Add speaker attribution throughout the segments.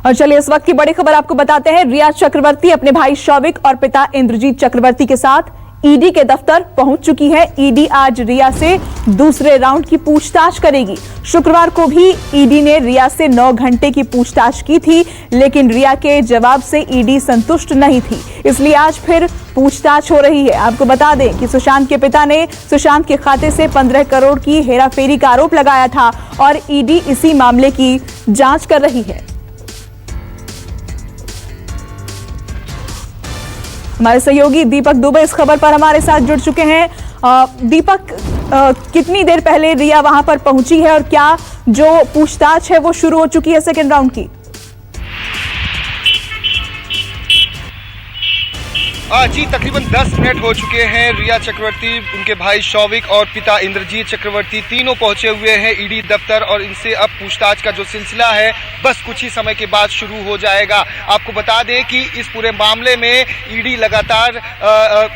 Speaker 1: और चलिए इस वक्त की बड़ी खबर आपको बताते हैं। रिया चक्रवर्ती अपने भाई शौविक और पिता इंद्रजीत चक्रवर्ती के साथ ईडी के दफ्तर पहुंच चुकी है। ईडी आज रिया से दूसरे राउंड की पूछताछ करेगी। शुक्रवार को भी ईडी ने रिया से 9 घंटे की पूछताछ की थी, लेकिन रिया के जवाब से ईडी संतुष्ट नहीं थी, इसलिए आज फिर पूछताछ हो रही है। आपको बता दें कि सुशांत के पिता ने सुशांत के खाते से 15 करोड़ की हेराफेरी का आरोप लगाया था और ईडी इसी मामले की जांच कर रही है। हमारे सहयोगी दीपक दुबे इस खबर पर हमारे साथ जुड़ चुके हैं। दीपक, कितनी देर पहले रिया वहां पर पहुंची है और क्या जो पूछताछ है वो शुरू हो चुकी है सेकेंड राउंड की?
Speaker 2: जी तकरीबन 10 मिनट हो चुके हैं। रिया चक्रवर्ती, उनके भाई शौविक और पिता इंद्रजीत चक्रवर्ती तीनों पहुंचे हुए हैं ईडी दफ्तर और इनसे अब पूछताछ का जो सिलसिला है बस कुछ ही समय के बाद शुरू हो जाएगा। आपको बता दें कि इस पूरे मामले में ईडी लगातार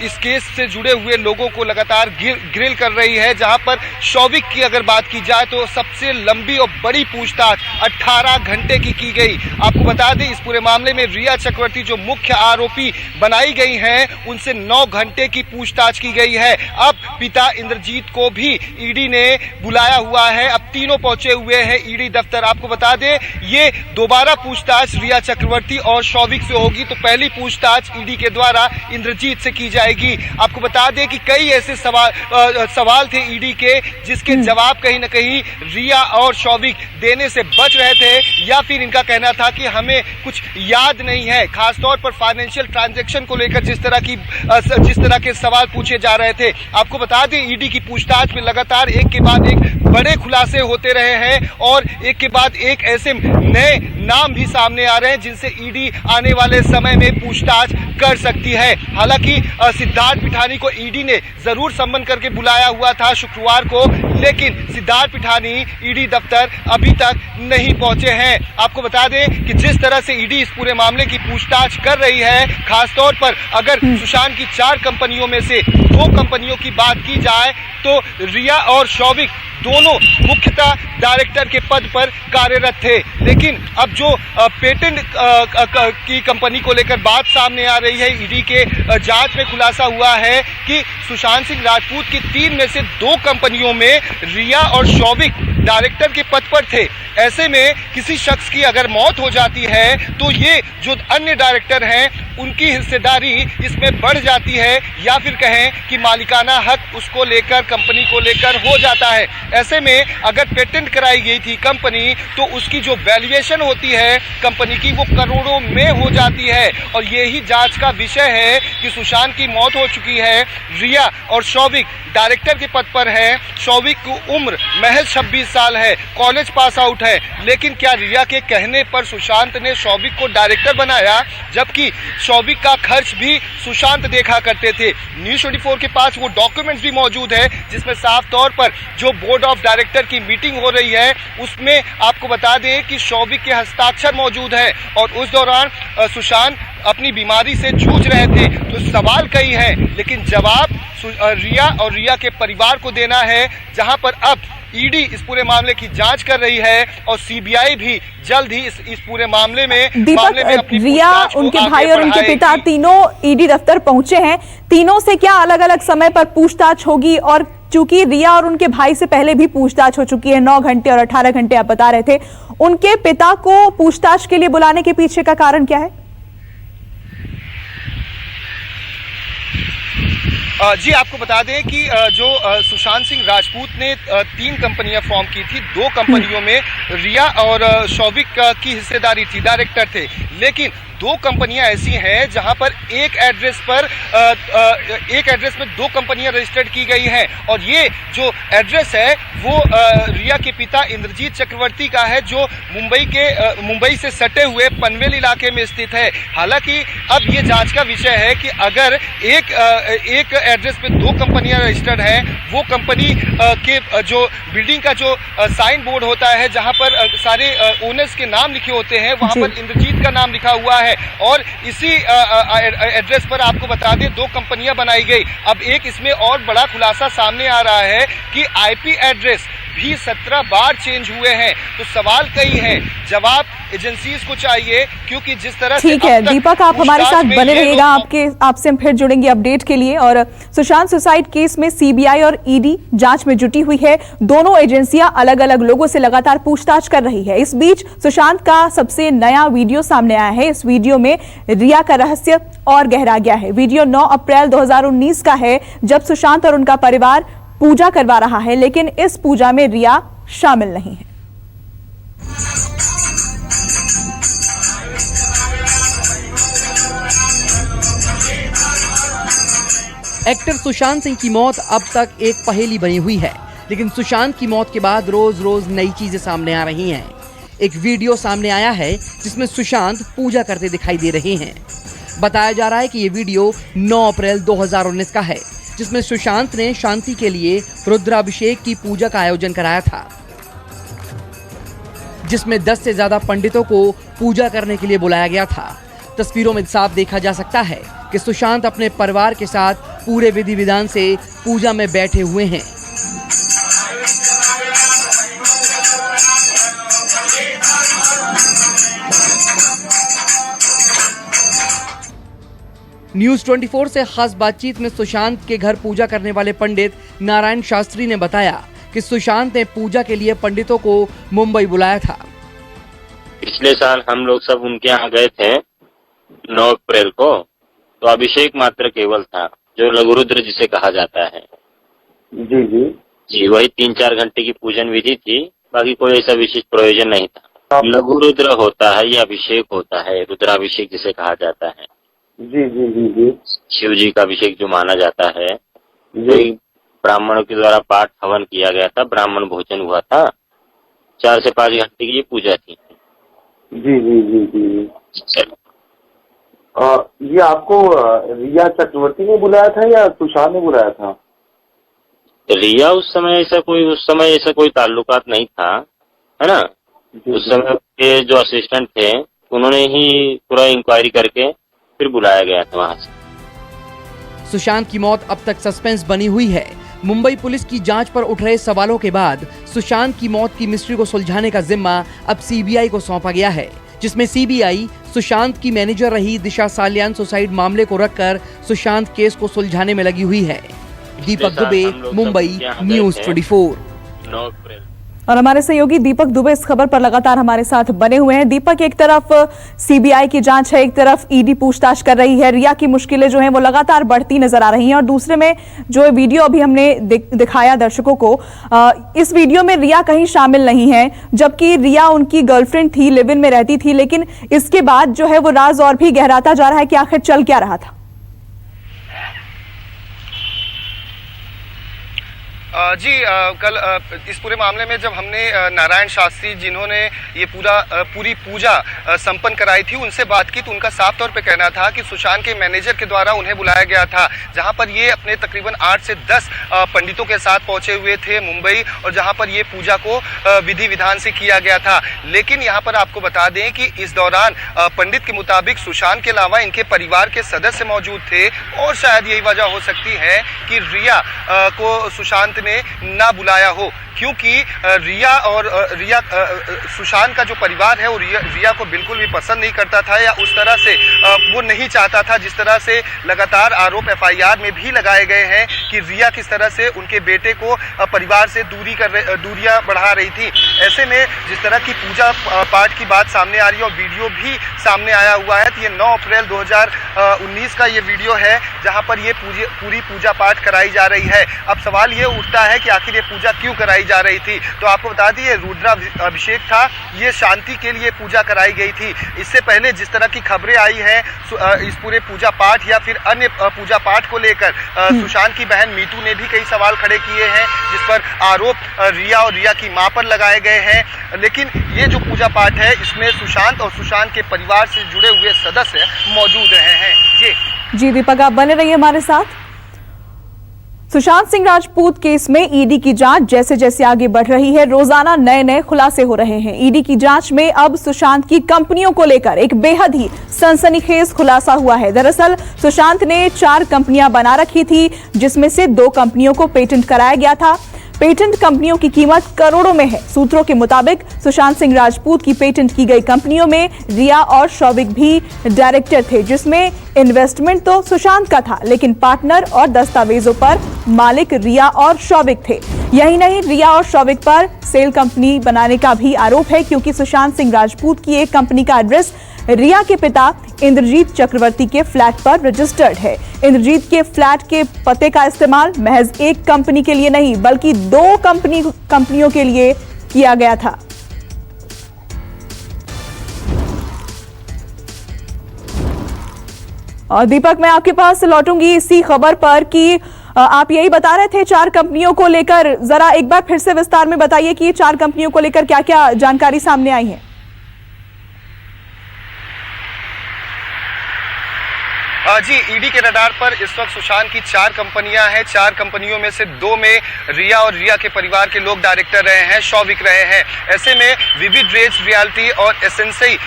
Speaker 2: इस केस से जुड़े हुए लोगों को लगातार ग्रिल कर रही है। जहां पर शौविक की अगर बात की जाए तो सबसे लंबी और बड़ी पूछताछ 18 घंटे की गई। आपको बता दें इस पूरे मामले में रिया चक्रवर्ती जो मुख्य आरोपी बनाई गई हैं उनसे 9 घंटे की पूछताछ की गई है। अब पिता इंद्रजीत को भी ईडी ने बुलाया हुआ है। अब तीनों पहुंचे हुए हैं ईडी दफ्तर। आपको बता दें ये दोबारा पूछताछ रिया चक्रवर्ती और शौविक से होगी, तो पहली पूछताछ ईडी के द्वारा इंद्रजीत से की जाएगी। आपको बता दें कि कई ऐसे सवाल थे ईडी के जिसके जवाब कहीं ना कहीं रिया और शौविक देने से बच रहे थे, या फिर इनका कहना था कि हमें कुछ याद नहीं है। खासतौर पर फाइनेंशियल ट्रांजैक्शन को लेकर जिस तरह के सवाल पूछे जा रहे थे। आपको बता दें ईडी की पूछताछ में लगातार एक के बाद एक बड़े खुलासे होते रहे हैं और एक के बाद एक ऐसे नए नाम भी सामने आ रहे हैं जिनसे ईडी आने वाले समय में पूछताछ कर सकती है। हालांकि सिद्धार्थ पिठानी को ईडी ने जरूर सम्मन करके बुलाया हुआ था शुक्रवार को, लेकिन सिद्धार्थ पिठानी ईडी दफ्तर अभी तक नहीं पहुंचे हैं। आपको बता दें कि जिस तरह से ईडी इस पूरे मामले की पूछताछ कर रही है, खासतौर पर अगर सुशांत की 4 कंपनियों में से 2 कंपनियों की बात की जाए तो रिया और शौविक दोनों मुख्यतः डायरेक्टर के पद पर कार्यरत थे। लेकिन अब जो पेटेंट की कंपनी को लेकर बात सामने आ रही है, ईडी के जांच में खुलासा हुआ है कि सुशांत सिंह राजपूत की 3 में से 2 कंपनियों में रिया और शौविक डायरेक्टर के पद पर थे। ऐसे में किसी शख्स की अगर मौत हो जाती है तो ये जो अन्य डायरेक्टर हैं उनकी हिस्सेदारी इसमें बढ़ जाती है, या फिर कहें कि मालिकाना हक उसको लेकर, कंपनी को लेकर हो जाता है। ऐसे में अगर पेटेंट कराई गई थी कंपनी तो उसकी जो वैल्यूएशन होती है कंपनी की वो करोड़ों में हो जाती है। और यही जांच का विषय है कि सुशांत की मौत हो चुकी है, रिया और शौविक डायरेक्टर के पद पर है। शौविक की उम्र महज 26 साल है, कॉलेज पास आउट है, लेकिन क्या रिया के कहने पर सुशांत ने शौविक को डायरेक्टर बनाया, जबकि शौविक का खर्च भी सुशांत देखा करते थे। न्यूज़ 24 के पास वो डॉक्यूमेंट्स भी मौजूद है जिसमें साफ तौर पर जो बोर्ड ऑफ डायरेक्टर की मीटिंग हो रही है उसमें आपको बता दें कि शौविक के हस्ताक्षर मौजूद है और उस दौरान सुशांत अपनी बीमारी से जूझ रहे थे। तो सवाल कई हैं, लेकिन जवाब रिया और रिया के परिवार को देना है, जहां पर अब ईडी इस पूरे मामले की जांच कर रही है और सीबीआई भी जल्द ही इस पूरे मामले में अपनी
Speaker 1: रिया, उनके भाई और उनके पिता तीनों ईडी दफ्तर पहुंचे हैं। तीनों से क्या अलग अलग समय पर पूछताछ होगी? और चूंकि रिया और उनके भाई से पहले भी पूछताछ हो चुकी है, 9 घंटे और 18 घंटे आप बता रहे थे, उनके पिता को पूछताछ के लिए बुलाने के पीछे का कारण क्या है?
Speaker 2: जी आपको बता दें कि जो सुशांत सिंह राजपूत ने 3 कंपनियां फॉर्म की थी, 2 कंपनियों में रिया और शौविक की हिस्सेदारी थी, डायरेक्टर थे। लेकिन 2 कंपनियां ऐसी हैं जहां पर एक एड्रेस में 2 कंपनियां रजिस्टर्ड की गई हैं और ये जो एड्रेस है वो रिया के पिता इंद्रजीत चक्रवर्ती का है, जो मुंबई से सटे हुए पनवेल इलाके में स्थित है। हालांकि अब ये जांच का विषय है कि अगर एक एड्रेस पे 2 कंपनियां रजिस्टर्ड हैं, वो कंपनी के जो बिल्डिंग का जो साइन बोर्ड होता है जहां पर सारे ओनर्स के नाम लिखे होते हैं, वहां पर इंद्रजीत का नाम लिखा हुआ है और इसी एड्रेस पर आपको बता दें 2 कंपनियां बनाई गई। अब एक इसमें और बड़ा खुलासा सामने आ रहा है कि आईपी एड्रेस भी 17 बार चेंज हुए हैं। तो सवाल कई हैं, जवाब एजेंसीज को चाहिए, क्योंकि जिस तरह से
Speaker 1: ठीक है दीपक, आप हमारे साथ बने रहिएगा, आपसे हम फिर जुड़ेंगे अपडेट के लिए। और सुशांत सुसाइड केस में सीबीआई और ईडी जांच में जुटी हुई है। दोनों एजेंसियां अलग अलग लोगों से लगातार पूछताछ कर रही है। इस बीच सुशांत का सबसे नया वीडियो सामने आया है। इस वीडियो में रिया का रहस्य और गहरा गया है। वीडियो 9 अप्रैल 2019 का है, जब सुशांत और उनका परिवार पूजा करवा रहा है, लेकिन इस पूजा में रिया शामिल नहीं है।
Speaker 3: एक्टर सुशांत सिंह की मौत अब तक एक पहेली बनी हुई है, लेकिन सुशांत की मौत के बाद रोज रोज नई चीजें सामने आ रही हैं। एक वीडियो सामने आया है जिसमें सुशांत पूजा करते दिखाई दे रहे हैं। बताया जा रहा है कि ये वीडियो 9 अप्रैल 2019 का है, जिसमें सुशांत ने शांति के लिए रुद्राभिषेक की पूजा का आयोजन कराया था, जिसमें 10 से ज्यादा पंडितों को पूजा करने के लिए बुलाया गया था। तस्वीरों में साफ देखा जा सकता है कि सुशांत अपने परिवार के साथ पूरे विधि विधान से पूजा में बैठे हुए हैं। न्यूज 24 से खास बातचीत में सुशांत के घर पूजा करने वाले पंडित नारायण शास्त्री ने बताया कि सुशांत ने पूजा के लिए पंडितों को मुंबई बुलाया था।
Speaker 4: पिछले साल हम लोग सब उनके यहाँ गए थे 9 अप्रैल को, तो अभिषेक मात्र केवल था, जो लघु रुद्र जिसे कहा जाता है।
Speaker 5: जी जी
Speaker 4: जी, वही 3-4 घंटे की पूजन विधि थी, बाकी कोई ऐसा विशेष प्रयोजन नहीं था। लघु रुद्र होता है, ये अभिषेक होता है, रुद्राभिषेक जिसे कहा जाता है।
Speaker 5: जी जी जी जी
Speaker 4: शिव जी का अभिषेक जो माना जाता है, वही ब्राह्मणों के द्वारा पाठ हवन किया गया था, ब्राह्मण भोजन हुआ था। 4 से 5 घंटे की ये पूजा थी।
Speaker 5: जी जी जी जी
Speaker 4: चलो,
Speaker 5: ये आपको रिया चक्रवर्ती ने बुलाया था या सुशांत ने बुलाया था?
Speaker 4: रिया उस समय ऐसा कोई ताल्लुकात नहीं था, है ना। उस समय के जो असिस्टेंट थे उन्होंने ही पूरा इंक्वायरी करके फिर बुलाया गया था वहां से।
Speaker 3: सुशांत की मौत अब तक सस्पेंस बनी हुई है। मुंबई पुलिस की जांच पर उठ रहे सवालों के बाद सुशांत की मौत की मिस्ट्री को सुलझाने का जिम्मा अब सीबीआई को सौंपा गया है, जिसमें सीबीआई सुशांत की मैनेजर रही दिशा सालियान सुसाइड मामले को रखकर सुशांत केस को सुलझाने में लगी हुई है। दीपक दुबे, मुंबई, न्यूज 24।
Speaker 4: 9 अप्रैल।
Speaker 1: और हमारे सहयोगी दीपक दुबे इस खबर पर लगातार हमारे साथ बने हुए हैं। दीपक, एक तरफ सीबीआई की जांच है, एक तरफ ईडी पूछताछ कर रही है, रिया की मुश्किलें जो हैं वो लगातार बढ़ती नजर आ रही हैं, और दूसरे में जो वीडियो अभी हमने दिखाया दर्शकों को, इस वीडियो में रिया कहीं शामिल नहीं है, जबकि रिया उनकी गर्लफ्रेंड थी, लिव इन में रहती थी। लेकिन इसके बाद जो है वो राज और भी गहराता जा रहा है कि आखिर चल क्या रहा था।
Speaker 2: जी, कल इस पूरे मामले में जब हमने नारायण शास्त्री जिन्होंने ये पूरी पूजा संपन्न कराई थी, उनसे बात की, तो उनका साफ तौर पे कहना था कि सुशांत के मैनेजर के द्वारा उन्हें बुलाया गया था, जहां पर ये अपने तकरीबन 8 से 10 पंडितों के साथ पहुंचे हुए थे मुंबई, और जहां पर ये पूजा को विधि विधान से किया गया था। लेकिन यहाँ पर आपको बता दें कि इस दौरान पंडित के मुताबिक सुशांत के अलावा इनके परिवार के सदस्य मौजूद थे, और शायद यही वजह हो सकती है कि रिया को सुशांत ने ना बुलाया हो, क्योंकि रिया सुशांत का जो परिवार है वो रिया को बिल्कुल भी पसंद नहीं करता था, या उस तरह से वो नहीं चाहता था, जिस तरह से लगातार आरोप एफआईआर में भी लगाए गए हैं कि रिया किस तरह से उनके बेटे को परिवार से दूरियां बढ़ा रही थी। ऐसे में जिस तरह की पूजा पाठ की बात सामने आ रही है और वीडियो भी सामने आया हुआ है, तो ये 9 अप्रैल 2019 का ये वीडियो है, जहां पर ये पूरी पूजा पाठ कराई जा रही है। अब सवाल ये उठता है कि आखिर ये पूजा क्यों कराई जा रही थी। तो आपको बता दी, ये रुद्राभिषेक था, ये शांति के लिए पूजा कराई गई थी। इससे पहले जिस तरह की खबरें आई हैं इस पूरे पूजा पाठ या फिर अन्य पूजा पाठ को लेकर, सुशांत की बहन मीतू ने भी कई सवाल खड़े किए हैं, जिस पर आरोप रिया और रिया की मां पर लगाए गए हैं। लेकिन ये जो पूजा पाठ है, इसमें सुशांत और सुशांत के परिवार से जुड़े हुए सदस्य मौजूद रहे हैं।
Speaker 1: जी दीपक, आप बने रहिए हमारे साथ। सुशांत सिंह राजपूत केस में ईडी की जांच जैसे जैसे आगे बढ़ रही है, रोजाना नए नए खुलासे हो रहे हैं। ईडी की जांच में अब सुशांत की कंपनियों को लेकर एक बेहद ही सनसनीखेज खुलासा हुआ है। दरअसल सुशांत ने 4 कंपनियां बना रखी थी, जिसमें से 2 कंपनियों को पेटेंट कराया गया था। पेटेंट कंपनियों की कीमत करोड़ों में है। सूत्रों के मुताबिक सुशांत सिंह राजपूत की पेटेंट की गई कंपनियों में रिया और शौविक भी डायरेक्टर थे, जिसमें इन्वेस्टमेंट तो सुशांत का था, लेकिन पार्टनर और दस्तावेजों पर मालिक रिया और शौविक थे। यही नहीं, रिया और शौविक पर सेल कंपनी बनाने का भी आरोप है, क्योंकि सुशांत सिंह राजपूत की एक कंपनी का एड्रेस रिया के पिता इंद्रजीत चक्रवर्ती के फ्लैट पर रजिस्टर्ड है। इंद्रजीत के फ्लैट के पते का इस्तेमाल महज एक कंपनी के लिए नहीं, बल्कि 2 कंपनियों के लिए किया गया था। और दीपक, मैं आपके पास लौटूंगी इसी खबर पर कि आप यही बता रहे थे 4 कंपनियों को लेकर। जरा एक बार फिर से विस्तार में बताइए कि 4 कंपनियों को लेकर क्या क्या जानकारी सामने आई है।
Speaker 2: जी, ईडी के रडार पर इस वक्त सुशांत की 4 कंपनियां हैं। 4 कंपनियों में से 2 में रिया और रिया के परिवार के लोग डायरेक्टर रहे हैं, शौविक रहे हैं। ऐसे में विविड रेज रियल्टी और एसेंसी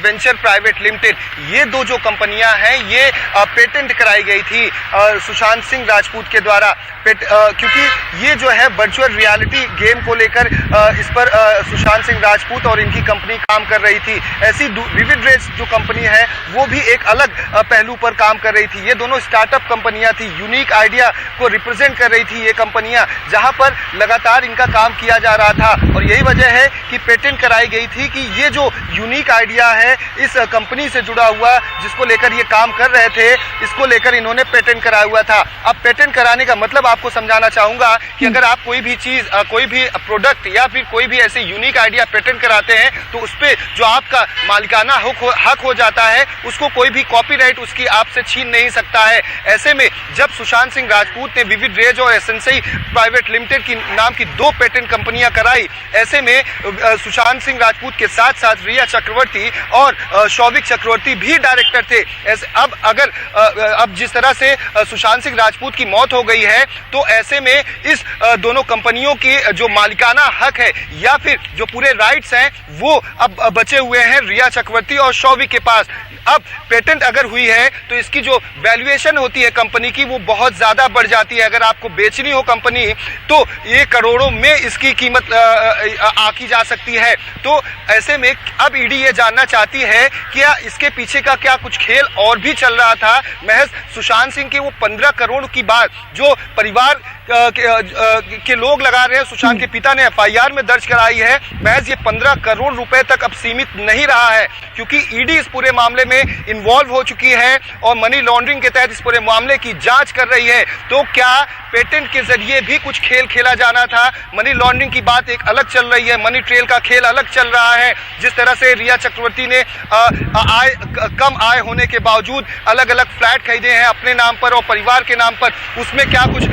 Speaker 2: वेंचर प्राइवेट लिमिटेड, ये 2 जो कंपनियां हैं, ये पेटेंट कराई गई थी सुशांत सिंह राजपूत के द्वारा। क्योंकि ये जो है वर्चुअल रियलिटी गेम को लेकर इस पर सुशांत सिंह राजपूत और इनकी कंपनी काम कर रही थी। ऐसी विविड रेज जो कंपनी है वो भी एक अलग पहलू पर काम कर रही थी। ये दोनों स्टार्टअप कंपनियां थी, यूनिक आइडिया को रिप्रेजेंट कर रही थी ये कंपनियां, जहां पर लगातार इनका काम किया जा रहा था। और यही वजह है कि पेटेंट कराई गई थी कि ये जो यूनिक आइडिया है इस कंपनी से जुड़ा हुआ, जिसको लेकर ये काम कर रहे थे, इसको लेकर इन्होंने पेटेंट कराया हुआ था। अब पेटेंट कराने का मतलब आपको समझाना चाहूंगा कि अगर आप कोई भी चीज, कोई भी प्रोडक्ट या फिर कोई भी ऐसे यूनिक आइडिया पेटेंट कराते हैं तो उस पे जो आपका मालिकाना हक हो जाता है, उसको कोई भी कॉपीराइट उसकी आपसे छीन नहीं सकता है। ऐसे में जब सुशांत सिंह राजपूत ने विविड रेज और एसेंसी प्राइवेट लिमिटेड की नाम की 2 पेटेंट कंपनियां कराई, ऐसे में सुशांत सिंह राजपूत के साथ साथ रिया चक्रवर्ती और शौविक चक्रवर्ती भी डायरेक्टर थे। अब जिस तरह से सुशांत सिंह राजपूत की मौत हो गई है, तो ऐसे में इस दोनों कंपनियों की जो मालिकाना हक है या फिर जो पूरे राइट्स हैं, वो अब बचे हुए हैं रिया चक्रवर्ती और शौविक के पास। अब पेटेंट अगर हुई है तो इसकी जो वैल्यूएशन होती है कंपनी की, वो बहुत ज्यादा बढ़ जाती है। अगर आपको बेचनी हो कंपनी तो ये करोड़ों में इसकी कीमत आकी जा सकती है। तो ऐसे में अब ईडी ये जानना चाहती है कि इसके पीछे का क्या कुछ खेल और भी चल रहा था। महज सुशांत सिंह के वो 15 करोड़ की बात जो परिवार के लोग लगा रहे हैं, सुशांत के पिता ने एफआईआर में दर्ज कराई है, महज ये 15 करोड़ रुपए तक अब सीमित नहीं रहा है, क्योंकि ईडी इस पूरे मामले में इन्वॉल्व हो चुकी है और मनी लॉन्ड्रिंग के तहत इस पूरे मामले की जांच कर रही है। तो क्या पेटेंट के जरिए भी कुछ खेल खेला जाना था? मनी लॉन्ड्रिंग की बात एक अलग चल रही है, मनी ट्रेल का खेल अलग चल रहा है। जिस तरह से रिया चक्रवर्ती ने कम आय होने के बावजूद अलग अलग फ्लैट खरीदे हैं अपने नाम पर और परिवार के नाम पर, उसमें क्या कुछ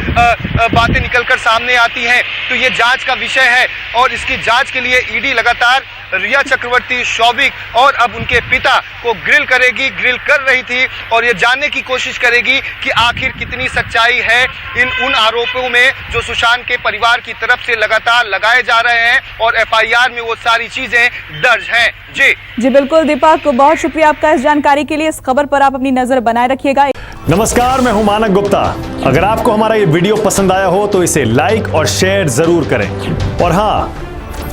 Speaker 2: बातें निकलकर सामने आती हैं, तो ये जांच का विषय है। और इसकी जांच के लिए ईडी लगातार रिया चक्रवर्ती, शौविक और अब उनके पिता को ग्रिल कर रही थी और ये जानने की कोशिश करेगी कि आखिर कितनी सच्चाई है उन आरोपों में जो सुशांत के परिवार की तरफ से लगातार लगाए जा रहे हैं और एफआईआर में वो सारी चीजें दर्ज हैं। जी
Speaker 1: बिल्कुल दीपक, बहुत शुक्रिया आपका इस जानकारी के लिए। इस खबर पर आप अपनी नजर बनाए रखिएगा।
Speaker 6: नमस्कार, मैं हूं मानक गुप्ता। अगर आपको हमारा ये वीडियो पसंद आया हो तो इसे लाइक और शेयर जरूर करें, और हाँ,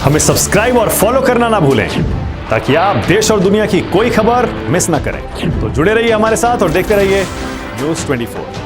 Speaker 6: हमें सब्सक्राइब और फॉलो करना ना भूलें ताकि आप देश और दुनिया की कोई खबर मिस ना करें। तो जुड़े रहिए हमारे साथ और देखते रहिए News 24।